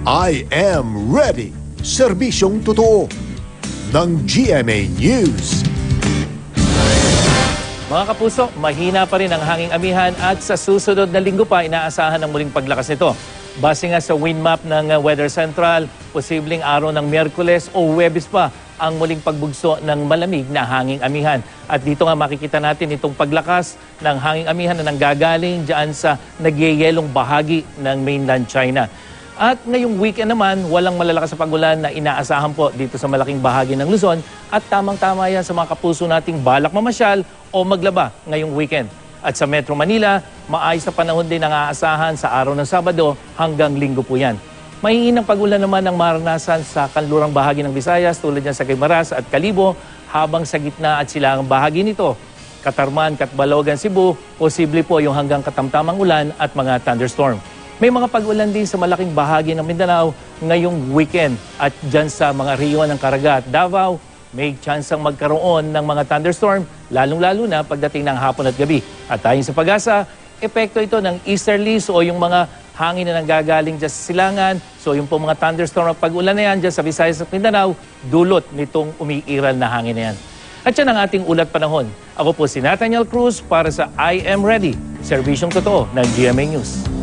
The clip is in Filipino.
I am ready. Serbisyong totoo ng GMA News. Mga kapuso, mahina pa rin ang hanging amihan at sa susunod na linggo pa inaasahan ang muling paglakas nito. Base nga sa wind map ng Weather Central, posibleng araw ng Miyerkules o Huwebes pa ang muling pagbugso ng malamig na hanging amihan. At dito nga makikita natin itong paglakas ng hanging amihan na nanggagaling dyan sa nagyeyelong bahagi ng mainland China. At ngayong weekend naman, walang malalakas sa pagulan na inaasahan po dito sa malaking bahagi ng Luzon at tamang-tama yan sa mga kapuso nating balak mamasyal o maglaba ngayong weekend. At sa Metro Manila, maayos na panahon din ang aasahan sa araw ng Sabado hanggang Linggo po yan. Maiinang pagulan naman ang maranasan sa kanlurang bahagi ng Visayas tulad yan sa Guimaras at Calibo, habang sa gitna at silangang bahagi nito, Katarman, Catbalogan, Cebu, posible po yung hanggang katamtamang ulan at mga thunderstorm. May mga pag-ulan din sa malaking bahagi ng Mindanao ngayong weekend at dyan sa mga rehiyon ng Caraga at Davao, may tsansang magkaroon ng mga thunderstorm, lalong-lalo na pagdating ng hapon at gabi. At ayon sa Pag-asa, epekto ito ng easterlies o yung mga hangin na nanggagaling dyan sa silangan. So yung po mga thunderstorm at pag-ulan na yan dyan sa Visayas at Mindanao, dulot nitong umiiral na hangin na yan. At yan ang ating ulat panahon. Ako po si Nathaniel Cruz para sa I Am Ready, serbisyong totoo ng GMA News.